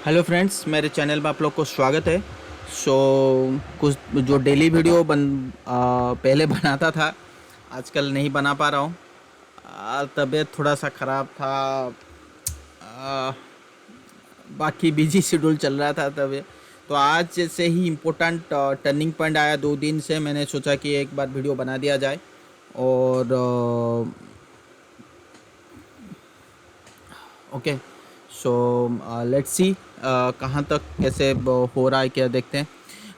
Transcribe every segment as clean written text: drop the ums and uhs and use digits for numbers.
Hello friends, मेरे channel में आप लोग को स्वागत है। सो कुछ जो डेली वीडियो पहले बनाता था, आजकल नहीं बना पा रहा हूँ। तबीयत थोड़ा सा ख़राब था। आ, बाकी बिजी शेड्यूल चल रहा था तब। तो आज जैसे ही इम्पोर्टेंट टर्निंग पॉइंट आया 2 दिन से, मैंने सोचा कि एक बार वीडियो बना दिया जाए। और ओके, सो लेट्स सी कहाँ तक कैसे हो रहा है, क्या देखते हैं।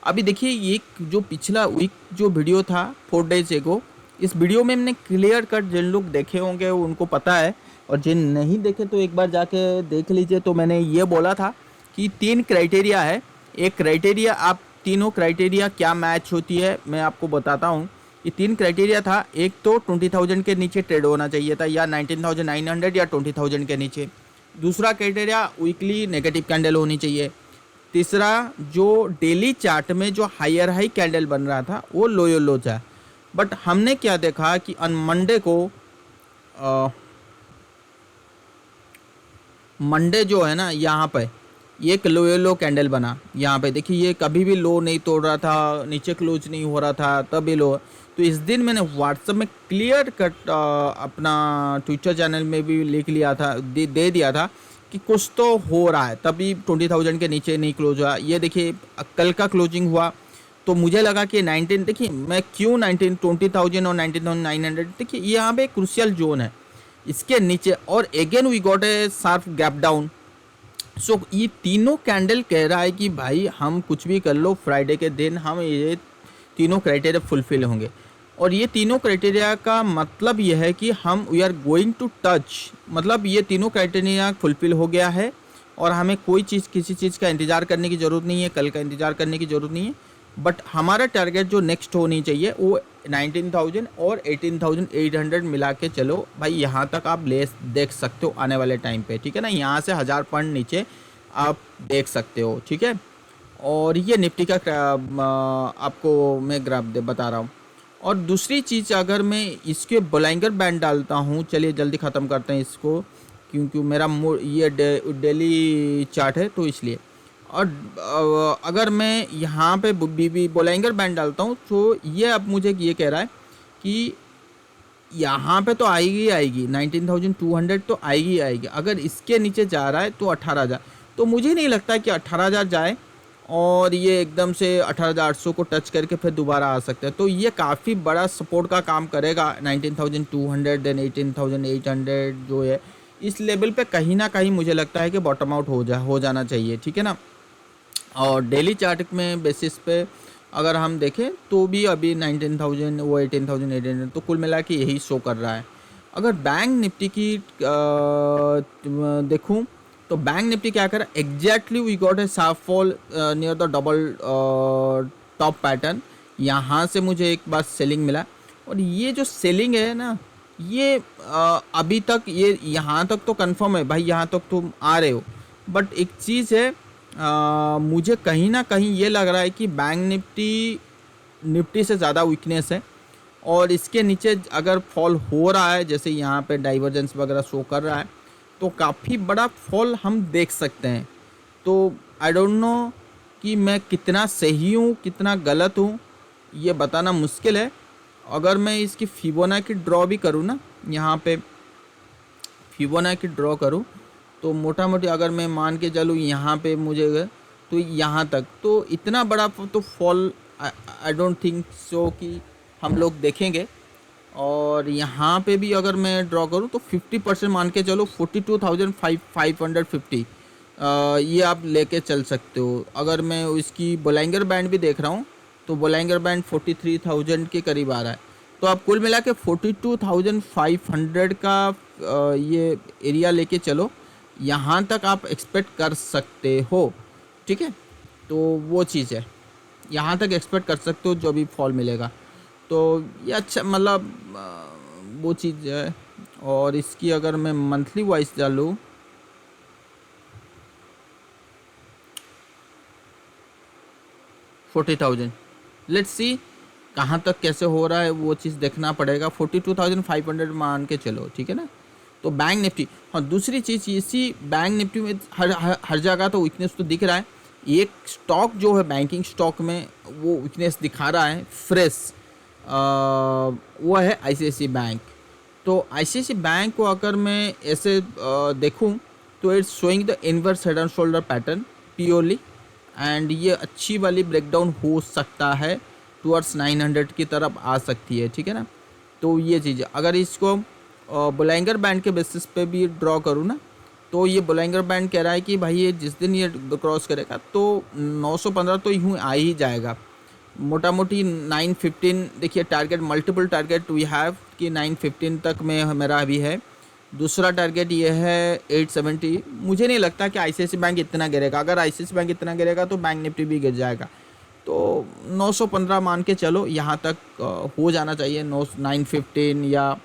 अभी देखिए, ये जो पिछला वीक जो वीडियो था 4 डेज एगो, इस वीडियो में मैंने क्लियर कट, जिन लोग देखे होंगे उनको पता है, और जिन नहीं देखे तो एक बार जाके देख लीजिए। तो मैंने ये बोला था कि 3 क्राइटेरिया है। एक क्राइटेरिया, आप तीनों क्राइटेरिया क्या मैच होती है मैं आपको बताता हूँ। ये 3 क्राइटेरिया था। एक तो 20,000 के नीचे ट्रेड होना चाहिए था, या 19,900 या 20,000 के नीचे। दूसरा क्राइटेरिया, वीकली नेगेटिव कैंडल होनी चाहिए। तीसरा, जो डेली चार्ट में जो हायर हाई कैंडल बन रहा था वो लोअर लो था। बट हमने क्या देखा कि ऑन मंडे को, मंडे जो है ना, यहाँ पे ये एक लोअर लो कैंडल बना। यहाँ पे देखिए, ये कभी भी लो नहीं तोड़ रहा था, नीचे क्लोज नहीं हो रहा था, तब ये लो। तो इस दिन मैंने व्हाट्सएप में क्लियर कट अपना ट्विटर चैनल में भी लिख लिया था, दे दिया था कि कुछ तो हो रहा है, तभी 20,000 के नीचे नहीं क्लोज हुआ। ये देखिए, कल का क्लोजिंग हुआ तो मुझे लगा कि 19, देखिए मैं क्यों 20,000 और 19,900, देखिए ये यहाँ पे क्रूशियल जोन है इसके नीचे, और again we got a sharp gap down. So ये तीनों कैंडल कह रहा है कि भाई हम कुछ भी कर लो, फ्राइडे के दिन हम ये तीनों क्राइटेरिया फुलफिल होंगे। और ये तीनों क्राइटेरिया का मतलब ये है कि हम we are going to touch, मतलब ये तीनों क्राइटेरिया फुलफिल हो गया है, और हमें कोई चीज़, किसी चीज़ का इंतज़ार करने की ज़रूरत नहीं है, कल का इंतज़ार करने की ज़रूरत नहीं है। बट हमारा टारगेट जो नेक्स्ट होनी चाहिए वो 19,000 और 18,800 मिला के चलो भाई, यहाँ तक आप ले देख सकते हो आने वाले टाइम पे, ठीक है ना। यहाँ से 1000 पॉइंट नीचे आप देख सकते हो, ठीक है। और ये निफ्टी का आपको मैं ग्राफ बता रहा हूँ। और दूसरी चीज़, अगर मैं इसके बोलाइंगर बैंड डालता हूँ, चलिए जल्दी ख़त्म करते हैं इसको, क्योंकि मेरा ये डेली चार्ट है तो इसलिए। और अगर मैं यहाँ पे बी बोलाइंगर बैंड डालता हूँ तो ये अब मुझे ये कह रहा है कि यहाँ पे तो आएगी आएगी 19,200, तो आएगी आएगी। अगर इसके नीचे जा रहा है तो 18,000, तो मुझे नहीं लगता कि 18,000 जाए और ये एकदम से 18,800 को टच करके फिर दोबारा आ सकता है। तो ये काफ़ी बड़ा सपोर्ट का काम करेगा 19,200 देन 18,800 जो है, इस लेवल पे कहीं ना कहीं मुझे लगता है कि बॉटम आउट हो जाना चाहिए, ठीक है ना। और डेली चार्ट में बेसिस पे अगर हम देखें तो भी अभी 19,000 वो 18,800, तो कुल मिला के यही शो कर रहा है। अगर बैंक निफ्टी की देखूं तो बैंक निफ्टी क्या कर रहा है, exactly we got a sharp fall near the double top pattern. यहाँ से मुझे एक बार सेलिंग मिला, और ये जो सेलिंग है ना, ये अभी तक ये यहाँ तक तो कंफर्म है भाई, यहाँ तक तुम आ रहे हो। बट एक चीज़ है, मुझे कहीं ना कहीं ये लग रहा है कि बैंक निफ्टी से ज़्यादा वीकनेस है, और इसके नीचे अगर फॉल हो रहा है, जैसे यहाँ पे डाइवर्जेंस वगैरह शो कर रहा है, तो काफ़ी बड़ा फॉल हम देख सकते हैं। तो आई डोंट नो कि मैं कितना सही हूँ कितना गलत हूँ, ये बताना मुश्किल है। अगर मैं इसकी फिबोनाची ड्रॉ भी करूँ ना, यहाँ पे फिबोनाची ड्रॉ करूँ, तो मोटा मोटी अगर मैं मान के चलूँ यहाँ पे मुझे, तो यहाँ तक तो इतना बड़ा तो फॉल आई डोंट थिंक सो कि हम लोग देखेंगे। और यहाँ पे भी अगर मैं ड्रॉ करूँ तो 50% मान के चलो, 42,550 ये आप लेके चल सकते हो। अगर मैं इसकी बोलाइंगर बैंड भी देख रहा हूँ तो बोलाइंगर बैंड 43,000 के करीब आ रहा है। तो आप कुल मिला के 42,500 का ये एरिया लेके चलो, यहाँ तक आप एक्सपेक्ट कर सकते हो, ठीक है। तो वो चीज़ है, यहाँ तक एक्सपेक्ट कर सकते हो जो भी फॉल मिलेगा। तो ये अच्छा, मतलब वो चीज़ है। और इसकी अगर मैं मंथली वाइज डालूँ, 40,000, लेट्स सी कहाँ तक कैसे हो रहा है, वो चीज़ देखना पड़ेगा। 42,500 मान के चलो, ठीक है ना। तो तो बैंक निफ्टी, हाँ दूसरी चीज़ इसी बैंक निफ्टी में हर जगह तो वीकनेस तो दिख रहा है। एक स्टॉक जो है बैंकिंग स्टॉक में वो वीकनेस दिखा रहा है फ्रेश, वो है आईसीआईसी बैंक। तो आईसीआईसी बैंक को अगर मैं ऐसे देखूं तो it's showing the inverse head and shoulder pattern purely, and ये अच्छी वाली ब्रेकडाउन हो सकता है टुवर्ड्स 900 की तरफ आ सकती है, ठीक है ना। तो ये चीज़ अगर इसको बोलाइंगर बैंड के बेसिस पे भी ड्रॉ करूँ ना, तो ये बोलाइंगर बैंड कह रहा है कि भाई ये जिस दिन ये क्रॉस करेगा तो 915 तो यूँ आ ही जाएगा। मोटा मोटी 915 देखिए target, multiple target we have कि 915 तक में मेरा अभी है। दूसरा टारगेट ये है 870। मुझे नहीं लगता कि आईसीआईसी बैंक इतना गिरेगा। अगर आईसीआईसी बैंक इतना गिरेगा तो बैंक निफ्टी भी गिर जाएगा। तो 915 मान के चलो, यहाँ तक हो जाना चाहिए। 915 या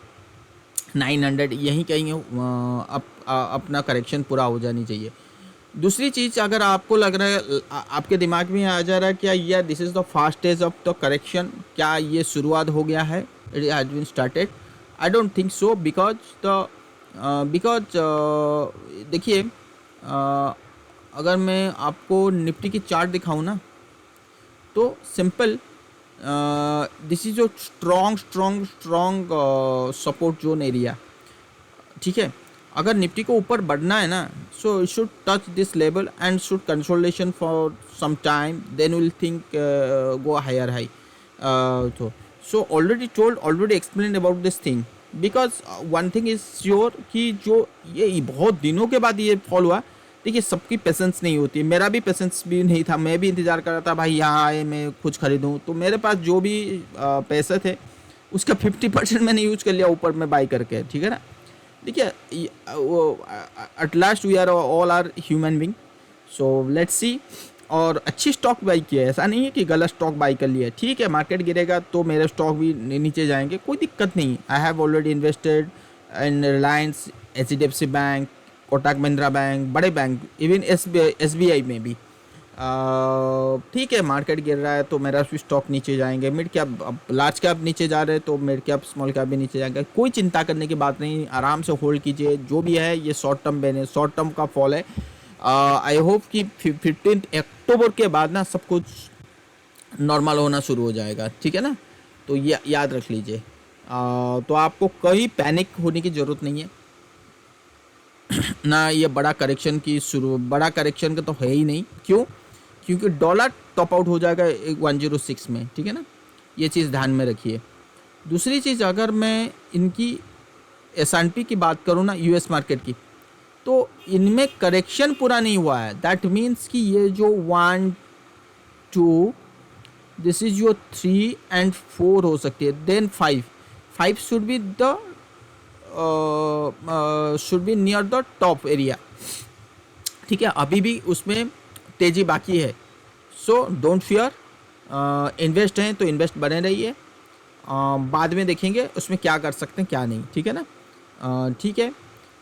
900 यहीं कहीं अपना करेक्शन पूरा हो जानी चाहिए। दूसरी चीज़, अगर आपको लग रहा है, आपके दिमाग में आ जा रहा है क्या या this is the fast stage of the correction, क्या ये शुरुआत हो गया है, it has been started? I don't think so, because देखिए अगर मैं आपको निफ्टी की चार्ट दिखाऊं ना, तो सिंपल दिस इज जो स्ट्रॉन्ग सपोर्ट जोन एरिया, ठीक है। अगर निफ्टी को ऊपर बढ़ना है ना, so it should touch this level and should consolidation for some time, then will think go higher high. So already explain about this thing, because one thing is sure कि जो ये बहुत दिनों के बाद ये फॉल हुआ, देखिए सबकी पेशेंस नहीं होती है। मेरा भी पेशेंस भी नहीं था, मैं भी इंतज़ार कर रहा था भाई यहाँ आए मैं कुछ खरीदूँ। तो मेरे पास जो भी पैसे थे उसका 50% मैंने यूज कर लिया ऊपर में बाई करके, ठीक है ना। देखिए at last we are all are human being, so let's see. और अच्छी स्टॉक बाई किया है, ऐसा नहीं है कि गलत स्टॉक बाई कर लिया है, ठीक है। मार्केट गिरेगा तो मेरे स्टॉक भी नीचे जाएंगे, कोई दिक्कत नहीं। I have already invested in Reliance, HDFC bank, Kotak Mahindra bank, बड़े बैंक, इवन SBI में भी। ठीक है, मार्केट गिर रहा है तो मेरा भी स्टॉक नीचे जाएंगे। मिड कैप, अब लार्ज कैप नीचे जा रहे हैं तो मिड कैप स्मॉल कैप भी नीचे जाएंगे। कोई चिंता करने की बात नहीं, आराम से होल्ड कीजिए। जो भी है ये शॉर्ट टर्म बेन है, शॉर्ट टर्म का फॉल है। आई होप कि 15 अक्टूबर के बाद ना सब कुछ नॉर्मल होना शुरू हो जाएगा, ठीक है ना। तो ये याद रख लीजिए। तो आपको कहीं पैनिक होने की ज़रूरत नहीं है ना। ये बड़ा करेक्शन का तो है ही नहीं। क्यों? क्योंकि डॉलर टॉप आउट हो जाएगा 106 में, ठीक है ना। ये चीज़ ध्यान में रखिए। दूसरी चीज़, अगर मैं इनकी S&P की बात करूँ ना, US मार्केट की, तो इनमें करेक्शन पूरा नहीं हुआ है। दैट मीन्स कि ये जो 1 2 दिस इज योर 3 and 4 हो सकती है, then 5 should be the should be near the top area, ठीक है। अभी भी उसमें तेज़ी बाकी है। सो डोंट फियर, इन्वेस्ट हैं तो इन्वेस्ट बने रहिए। बाद में देखेंगे उसमें क्या कर सकते हैं क्या नहीं, ठीक है ना। ठीक है।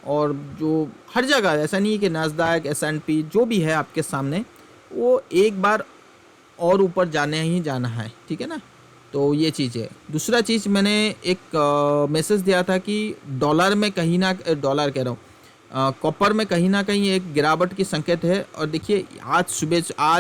और जो हर जगह ऐसा नहीं है कि नास्डैक, S&P जो भी है आपके सामने, वो एक बार और ऊपर जाने ही जाना है, ठीक है ना। तो ये चीज़ है। दूसरा चीज़, मैंने एक मैसेज दिया था कि डॉलर में कहीं ना, डॉलर कह रहा हूँ, कॉपर में कहीं ना कहीं एक गिरावट की संकेत है। और देखिए आज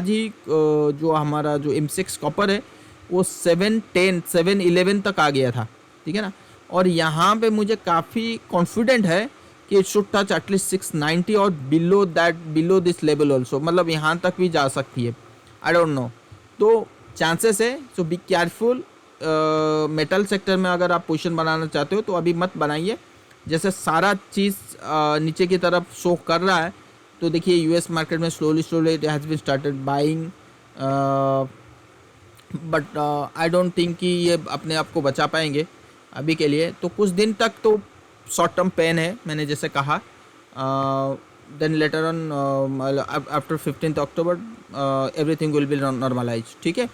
ही जो हमारा जो M6 कॉपर है वो 711 तक आ गया था, ठीक है ना। और यहाँ पे मुझे काफ़ी कॉन्फिडेंट है कि इट शुड टच एटलीस्ट 690 और बिलो दिस लेवल ऑल्सो, मतलब यहाँ तक भी जा सकती है। आई डोंट नो, तो चांसेस है। सो बी केयरफुल। मेटल सेक्टर में अगर आप पोजीशन बनाना चाहते हो तो अभी मत बनाइए। जैसे सारा चीज़ नीचे की तरफ शो कर रहा है, तो देखिए US मार्केट में slowly it has been started buying, but I don't think कि ये अपने आप को बचा पाएंगे अभी के लिए। तो कुछ दिन तक तो शॉर्ट टर्म पेन है, मैंने जैसे कहा। Then later on after 15 October everything will be normalize, ठीक है।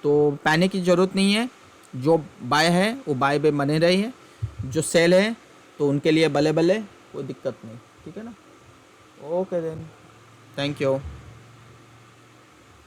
तो पैनिक की ज़रूरत नहीं है। जो बाय है वो बाय पे बने रही है, जो सेल है तो उनके लिए बल्ले बल्ले, कोई दिक्कत नहीं, ठीक है ना। Okay then, thank you.